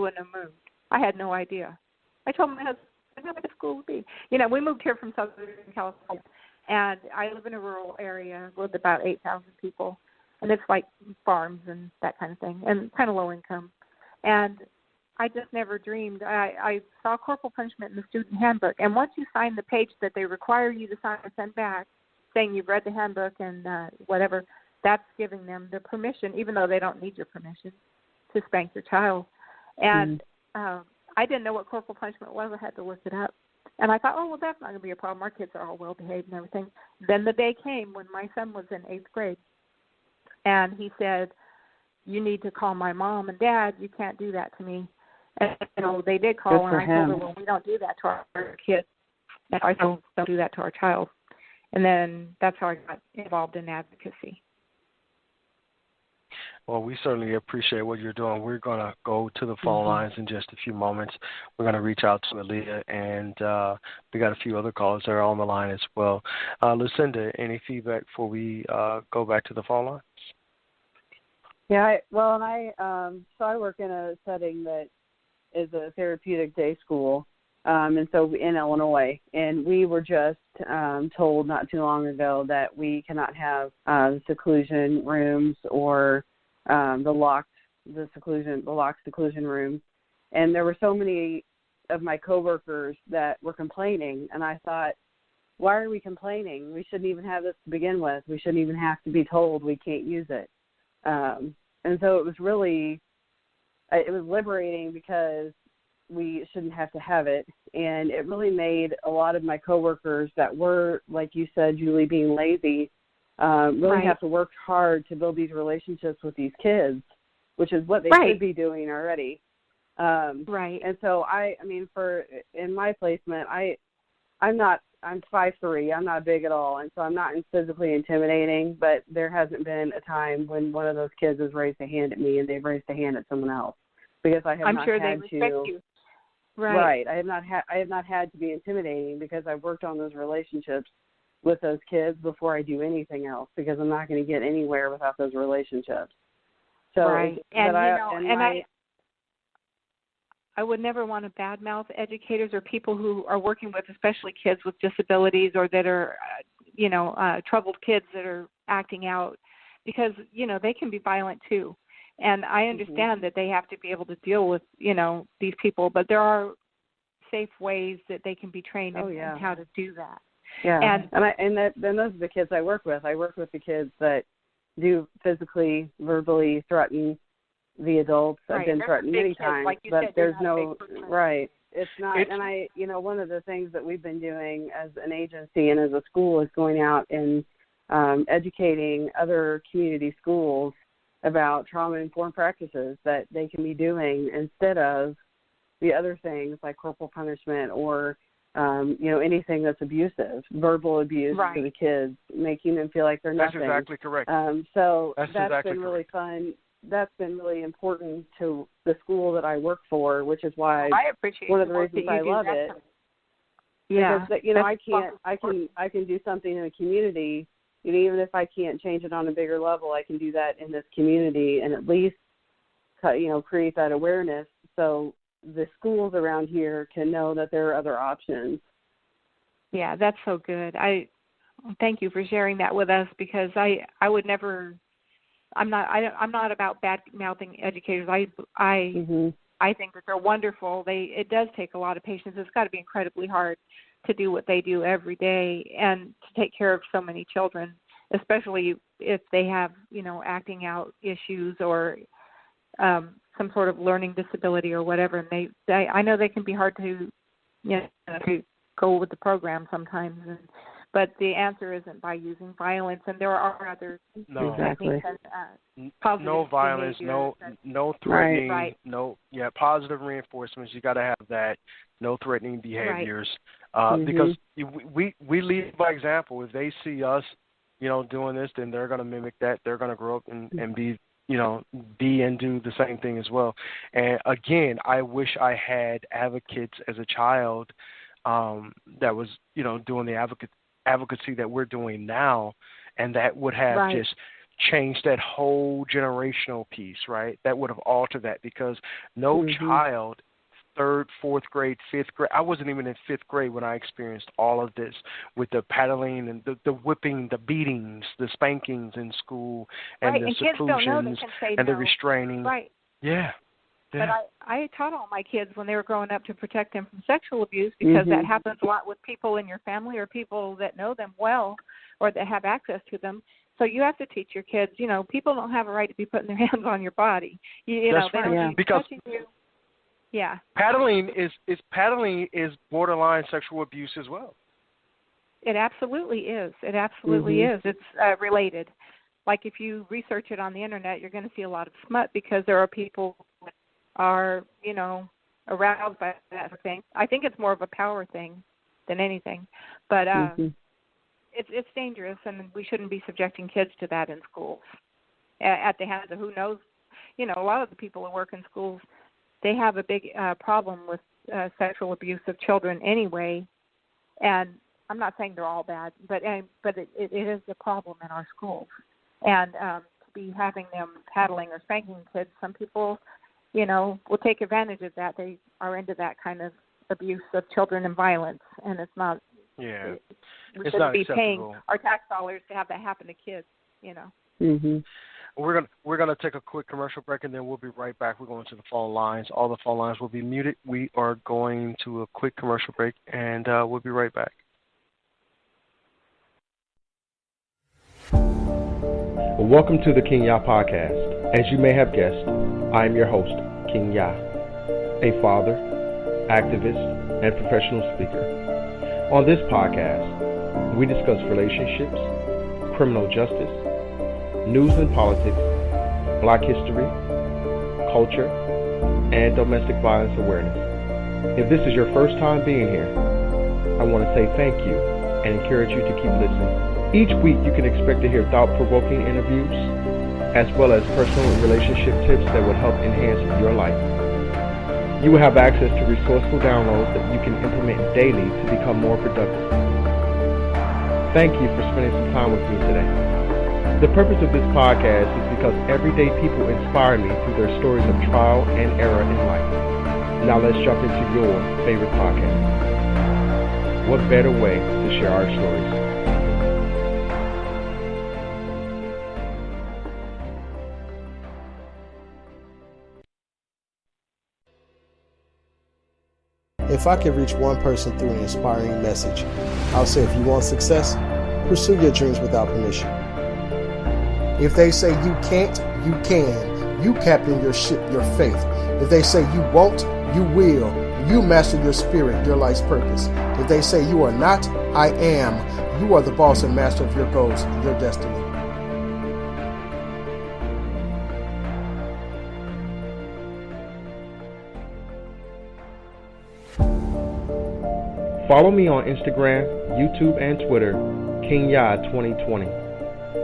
wouldn't have moved. I had no idea. I told my husband how the school would be. You know, we moved here from Southern California, and I live in a rural area with about 8,000 people, and it's like farms and that kind of thing, and kind of low income. And I just never dreamed. I saw corporal punishment in the student handbook, and once you sign the page that they require you to sign and send back, saying you've read the handbook and whatever, that's giving them the permission, even though they don't need your permission, to spank your child. And I didn't know what corporal punishment was. I had to look it up. And I thought, oh, well, that's not going to be a problem. Our kids are all well-behaved and everything. Then the day came when my son was in 8th grade, and he said, you need to call my mom and dad. You can't do that to me. And, you know, they did call, and I told her, well, we don't do that to our kids. And I don't do that to our child. And then that's how I got involved in advocacy. Well, we certainly appreciate what you're doing. We're going to go to the phone lines in just a few moments. We're going to reach out to Aaliyah, and we got a few other callers that are on the line as well. Lucinda, any feedback before we go back to the phone line? Yeah, I work in a setting that is a therapeutic day school, and so in Illinois, and we were just told not too long ago that we cannot have seclusion rooms or the locked seclusion rooms. And there were so many of my coworkers that were complaining, and I thought, why are we complaining? We shouldn't even have this to begin with. We shouldn't even have to be told we can't use it. And so it was liberating because we shouldn't have to have it. And it really made a lot of my coworkers that were, like you said, Julie, being lazy, really have to work hard to build these relationships with these kids, which is what they should be doing already. And so in my placement, I'm 5'3", I'm not big at all, and so I'm not physically intimidating, but there hasn't been a time when one of those kids has raised a hand at me and they've raised a hand at someone else, because I have not had to. You. Right. I have not had to be intimidating, because I've worked on those relationships with those kids before I do anything else, because I'm not going to get anywhere without those relationships. So, I would never want to badmouth educators or people who are working with, especially kids with disabilities or that are, troubled kids that are acting out, because, they can be violent too. And I understand that they have to be able to deal with, these people, but there are safe ways that they can be trained in how to do that. Yeah, and those are the kids I work with. I work with the kids that do physically, verbally threaten the adults. I've been threatened many times, but there's no right. It's not. And one of the things that we've been doing as an agency and as a school is going out and educating other community schools about trauma-informed practices that they can be doing instead of the other things like corporal punishment or anything that's abusive, verbal abuse to the kids, making them feel like they're nothing. That's exactly correct. That's been really fun. That's been really important to the school that I work for, which is why I appreciate one of the reasons I love it. Yeah, because I can do something in a community. Even if I can't change it on a bigger level, I can do that in this community and at least create that awareness so the schools around here can know that there are other options. Yeah, that's so good. I thank you for sharing that with us, because I would never. I'm not about bad mouthing educators. I think that they're wonderful. It does take a lot of patience. It's got to be incredibly hard to do what they do every day and to take care of so many children, especially if they have acting out issues or some sort of learning disability or whatever. And I know they can be hard to to go with the program sometimes. But the answer isn't by using violence, and there are other techniques and positive no violence, no threatening, right. Positive reinforcements. You got to have that. No threatening behaviors, because we lead by example. If they see us, doing this, then they're going to mimic that. They're going to grow up and be, be and do the same thing as well. And again, I wish I had advocates as a child that was, doing the advocacy that we're doing now, and that would have just change that whole generational piece, right? That would have altered that, because no child, 3rd, 4th grade, 5th grade, I wasn't even in 5th grade when I experienced all of this with the paddling and the whipping, the beatings, the spankings in school, and the seclusions and the restraining. Right. Yeah. But I taught all my kids when they were growing up to protect them from sexual abuse, because that happens a lot with people in your family or people that know them well or that have access to them. So you have to teach your kids, people don't have a right to be putting their hands on your body. That's they right. don't Because touching you. Yeah. Paddling is borderline sexual abuse as well. It absolutely is. It absolutely is. It's related. Like if you research it on the internet, you're going to see a lot of smut, because there are people that are, aroused by that thing. I think it's more of a power thing than anything. But it's dangerous, and we shouldn't be subjecting kids to that in schools at the hands of who knows. A lot of the people who work in schools, they have a big problem with sexual abuse of children anyway. And I'm not saying they're all bad, but it is a problem in our schools. And to be having them paddling or spanking kids, some people, will take advantage of that. They are into that kind of abuse of children and violence, and it's not. Yeah, we shouldn't be paying our tax dollars to have that happen to kids. We're gonna take a quick commercial break, and then we'll be right back. We're going to the phone lines. All the phone lines will be muted. We are going to a quick commercial break, and we'll be right back. Well, welcome to the Kingya podcast. As you may have guessed, I am your host, Kingya, a father, activist, and professional speaker. On this podcast, we discuss relationships, criminal justice, news and politics, Black history, culture, and domestic violence awareness. If this is your first time being here, I want to say thank you and encourage you to keep listening. Each week you can expect to hear thought-provoking interviews, as well as personal and relationship tips that will help enhance your life. You will have access to resourceful downloads that you can implement daily to become more productive. Thank you for spending some time with me today. The purpose of this podcast is because everyday people inspire me through their stories of trial and error in life. Now let's jump into your favorite podcast. What better way to share our stories? If I could reach one person through an inspiring message, I'll say if you want success, pursue your dreams without permission. If they say you can't, you can. You captain your ship, your faith. If they say you won't, you will. You master your spirit, your life's purpose. If they say you are not, I am. You are the boss and master of your goals, your destiny. Follow me on Instagram, YouTube, and Twitter, Kingya 2020.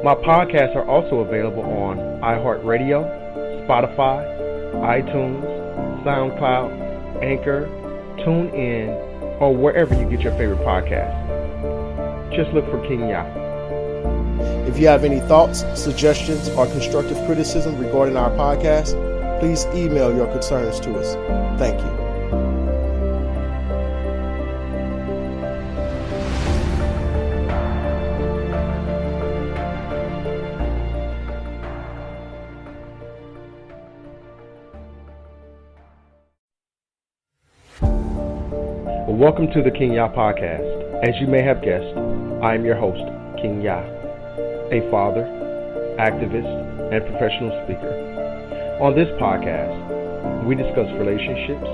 My podcasts are also available on iHeartRadio, Spotify, iTunes, SoundCloud, Anchor, TuneIn, or wherever you get your favorite podcasts. Just look for Kingya. If you have any thoughts, suggestions, or constructive criticism regarding our podcast, please email your concerns to us. Thank you. Welcome to the Kingya podcast. As you may have guessed, I am your host, Kingya, a father, activist, and professional speaker. On this podcast, we discuss relationships,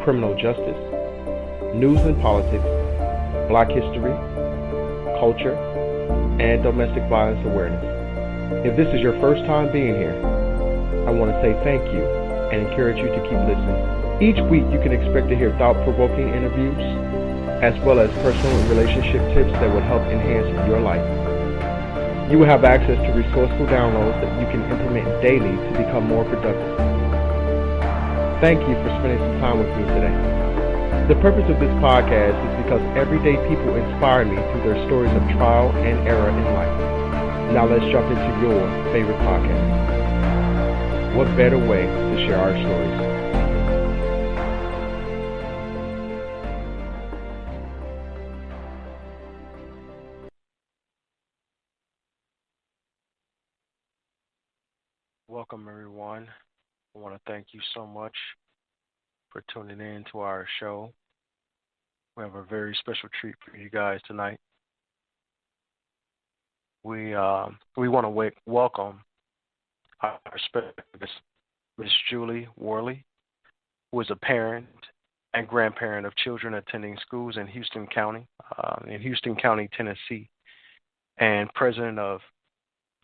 criminal justice, news and politics, Black history, culture, and domestic violence awareness. If this is your first time being here, I want to say thank you and encourage you to keep listening. Each week you can expect to hear thought-provoking interviews, as well as personal and relationship tips that will help enhance your life. You will have access to resourceful downloads that you can implement daily to become more productive. Thank you for spending some time with me today. The purpose of this podcast is because everyday people inspire me through their stories of trial and error in life. Now let's jump into your favorite podcast. What better way to share our stories? Welcome, everyone. I want to thank you so much for tuning in to our show. We have a very special treat for you guys tonight. We want to welcome our special guest, Miss Julie Worley, who is a parent and grandparent of children attending schools in Houston County, Tennessee, and president of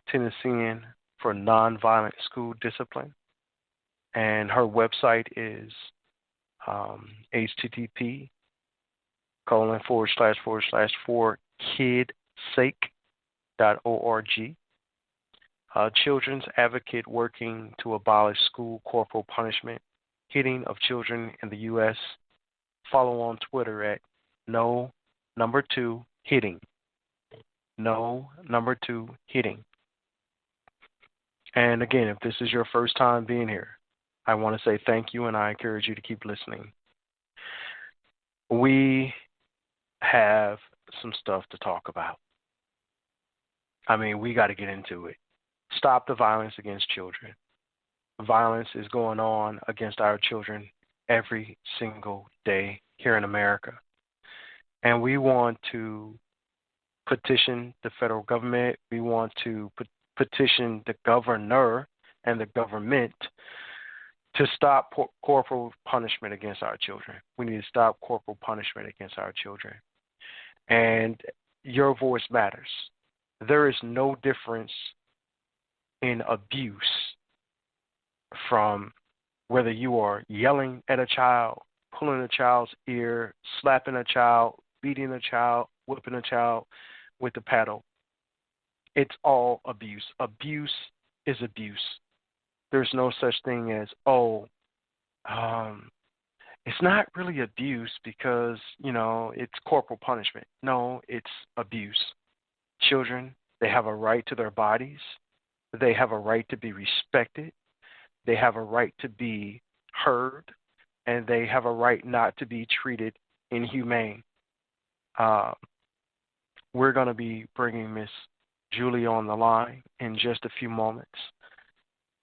Tennessean for Nonviolent School Discipline. And her website is http://4kidsake.org. Children's advocate working to abolish school corporal punishment, hitting of children in the U.S. Follow on Twitter at no2hitting. No2hitting. And again, if this is your first time being here, I want to say thank you, and I encourage you to keep listening. We have some stuff to talk about. I mean, we got to get into it. Stop the violence against children. Violence is going on against our children every single day here in America. And we want to petition the federal government. We want to petition the governor and the government to stop corporal punishment against our children. We need to stop corporal punishment against our children. And your voice matters. There is no difference in abuse from whether you are yelling at a child, pulling a child's ear, slapping a child, beating a child, whipping a child with a paddle. It's all abuse. Abuse is abuse. There's no such thing as, it's not really abuse because, it's corporal punishment. No, it's abuse. Children, they have a right to their bodies. They have a right to be respected. They have a right to be heard. And they have a right not to be treated inhumane. We're going to be bringing Miss Julie on the line in just a few moments.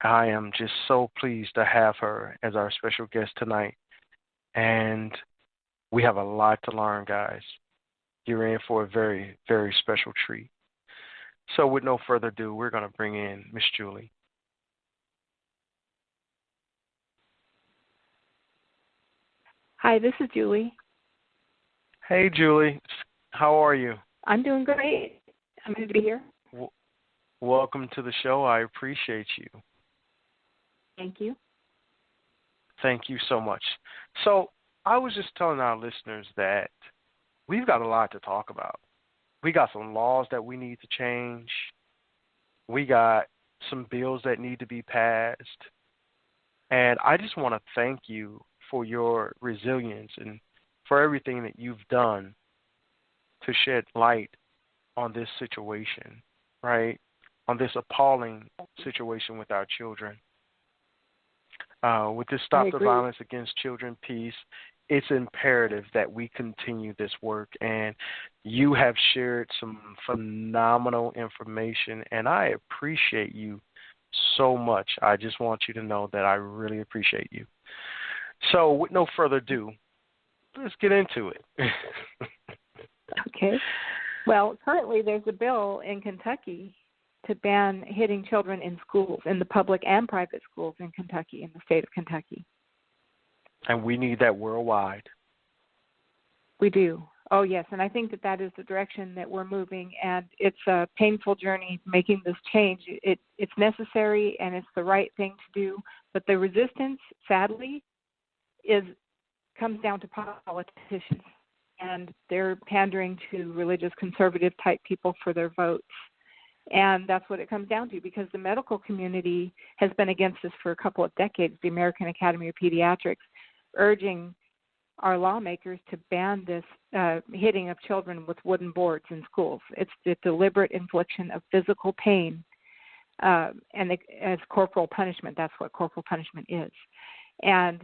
I am just so pleased to have her as our special guest tonight. And we have a lot to learn, guys. You're in for a very, very special treat. So with no further ado, we're going to bring in Miss Julie. Hi, this is Julie. Hey, Julie. How are you? I'm doing great. I'm happy to be here. Welcome to the show. I appreciate you. Thank you. Thank you so much. So I was just telling our listeners that we've got a lot to talk about. We got some laws that we need to change. We got some bills that need to be passed. And I just want to thank you for your resilience and for everything that you've done to shed light on this situation, right? On this appalling situation with our children. With this Stop the Violence Against Children piece, it's imperative that we continue this work. And you have shared some phenomenal information, and I appreciate you so much. I just want you to know that I really appreciate you. So with no further ado, let's get into it. Okay. Well, currently there's a bill in Kentucky to ban hitting children in schools, in the public and private schools in Kentucky, in the state of Kentucky. And we need that worldwide. We do. Oh, yes, and I think that is the direction that we're moving, and it's a painful journey making this change. It's necessary, and it's the right thing to do, but the resistance, sadly, comes down to politicians, and they're pandering to religious conservative-type people for their votes. And that's what it comes down to, because the medical community has been against this for a couple of decades, the American Academy of Pediatrics, urging our lawmakers to ban this hitting of children with wooden boards in schools. It's the deliberate infliction of physical pain, as corporal punishment. That's what corporal punishment is. And